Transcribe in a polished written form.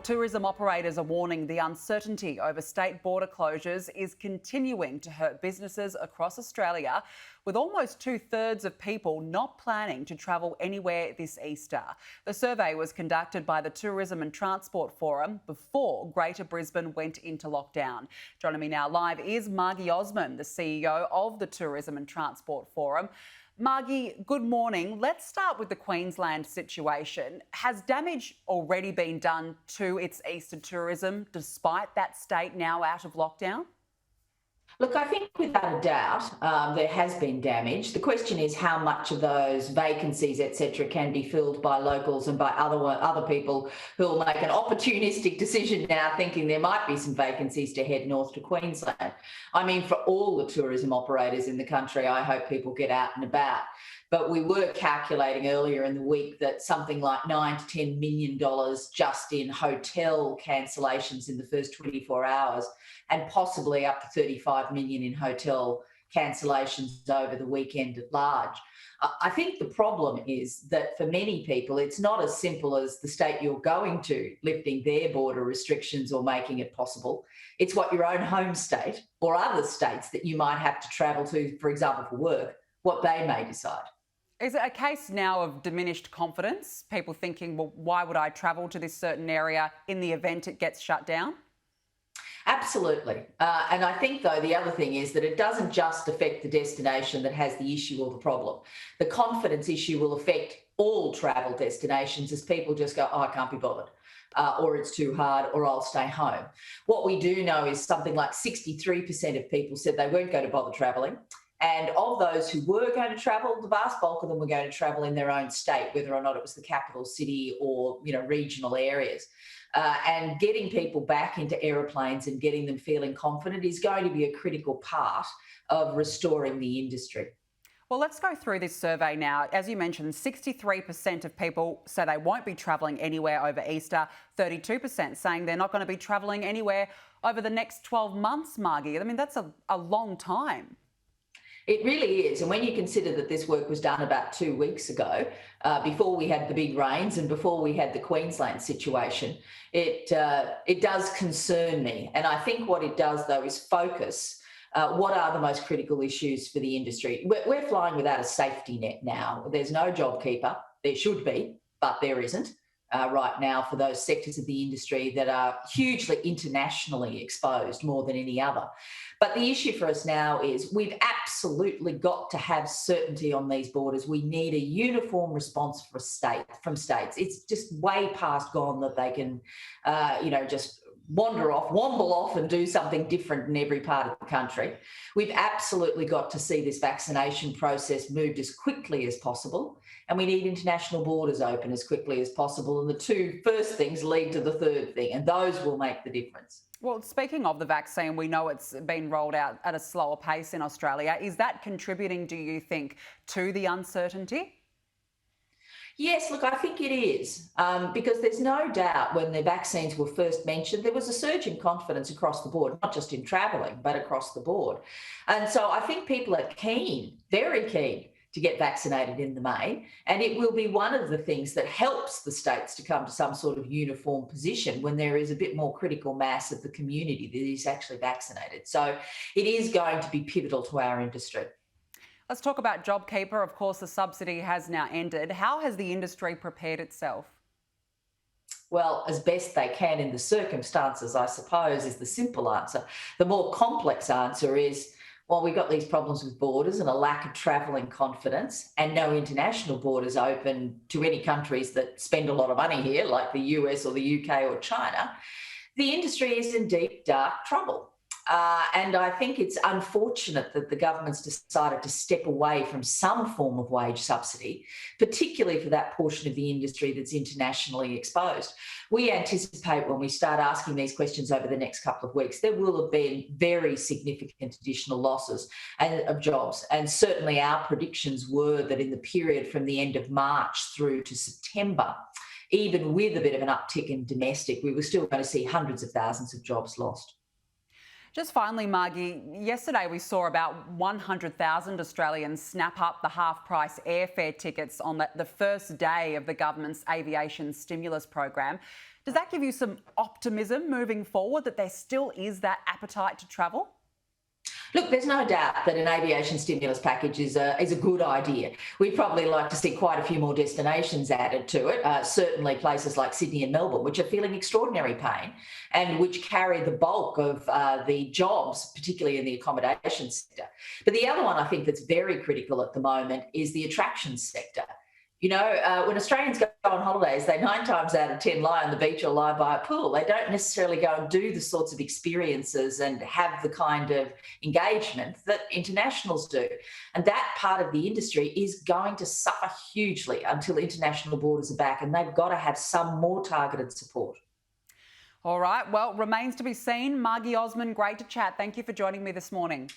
Tourism operators are warning the uncertainty over state border closures is continuing to hurt businesses across Australia, with almost two-thirds of people not planning to travel anywhere this Easter. The survey was conducted by the Tourism and Transport Forum before Greater Brisbane went into lockdown. Joining me now live is Margy Osmond, the CEO of the Tourism and Transport Forum. Margy, good morning. Let's start with the Queensland situation. Has damage already been done to its Easter tourism despite that state now out of lockdown? Look, I think without a doubt there has been damage. The question is how much of those vacancies, etc., can be filled by locals and by other people who will make an opportunistic decision now, thinking there might be some vacancies to head north to Queensland. I mean, for all the tourism operators in the country, I hope people get out and about. But we were calculating earlier in the week that something like $9 to $10 million just in hotel cancellations in the first 24 hours, and possibly up to 35 million in hotel cancellations over the weekend at large. I think the problem is that for many people, it's not as simple as the state you're going to lifting their border restrictions or making it possible. It's what your own home state or other states that you might have to travel to, for example, for work, what they may decide. Is it a case now of diminished confidence? People thinking, well, why would I travel to this certain area in the event it gets shut down? Absolutely. And I think, though, the other thing is that it doesn't just affect the destination that has the issue or the problem. The confidence issue will affect all travel destinations as people just go, oh, I can't be bothered, or it's too hard, or I'll stay home. What we do know is something like 63% of people said they weren't going to bother travelling. And of those who were going to travel, the vast bulk of them were going to travel in their own state, whether or not it was the capital city or, regional areas. And getting people back into aeroplanes and getting them feeling confident is going to be a critical part of restoring the industry. Well, let's go through this survey now. As you mentioned, 63% of people say they won't be travelling anywhere over Easter, 32% saying they're not going to be travelling anywhere over the next 12 months, Margy. I mean, that's a long time. It really is. And when you consider that this work was done about 2 weeks ago, before we had the big rains and before we had the Queensland situation, it does concern me. And I think what it does, though, is focus what are the most critical issues for the industry. We're flying without a safety net now. There's no JobKeeper. There should be, but there isn't. Right now for those sectors of the industry that are hugely internationally exposed more than any other. But the issue for us now is we've absolutely got to have certainty on these borders. We need a uniform response from states. It's just way past gone that they can, just womble off and do something different in every part of the country. We've absolutely got to see this vaccination process moved as quickly as possible, and we need international borders open as quickly as possible. And the two first things lead to the third thing, and those will make the difference. Well, speaking of the vaccine, we know it's been rolled out at a slower pace in Australia. Is that contributing, do you think, to the uncertainty? Yes, look, I think it is, because there's no doubt when the vaccines were first mentioned, there was a surge in confidence across the board, not just in travelling, but across the board. And so I think people are keen, very keen, to get vaccinated in the main, and it will be one of the things that helps the states to come to some sort of uniform position when there is a bit more critical mass of the community that is actually vaccinated. So it is going to be pivotal to our industry. Let's talk about JobKeeper. Of course, the subsidy has now ended. How has the industry prepared itself? Well, as best they can in the circumstances, I suppose, is the simple answer. The more complex answer is, well, we've got these problems with borders and a lack of travelling confidence and no international borders open to any countries that spend a lot of money here, like the US or the UK or China. The industry is in deep, dark trouble. And I think it's unfortunate that the government's decided to step away from some form of wage subsidy, particularly for that portion of the industry that's internationally exposed. We anticipate when we start asking these questions over the next couple of weeks, there will have been very significant additional losses of jobs. And certainly our predictions were that in the period from the end of March through to September, even with a bit of an uptick in domestic, we were still going to see hundreds of thousands of jobs lost. Just finally, Margy, yesterday we saw about 100,000 Australians snap up the half-price airfare tickets on the first day of the government's aviation stimulus program. Does that give you some optimism moving forward that there still is that appetite to travel? Look, there's no doubt that an aviation stimulus package is a good idea. We'd probably like to see quite a few more destinations added to it, certainly places like Sydney and Melbourne, which are feeling extraordinary pain and which carry the bulk of the jobs, particularly in the accommodation sector. But the other one I think that's very critical at the moment is the attractions sector. When Australians go on holidays, they 9 times out of 10 lie on the beach or lie by a pool. They don't necessarily go and do the sorts of experiences and have the kind of engagement that internationals do. And that part of the industry is going to suffer hugely until international borders are back, and they've got to have some more targeted support. All right, well, remains to be seen. Margy, Osmond, great to chat. Thank you for joining me this morning.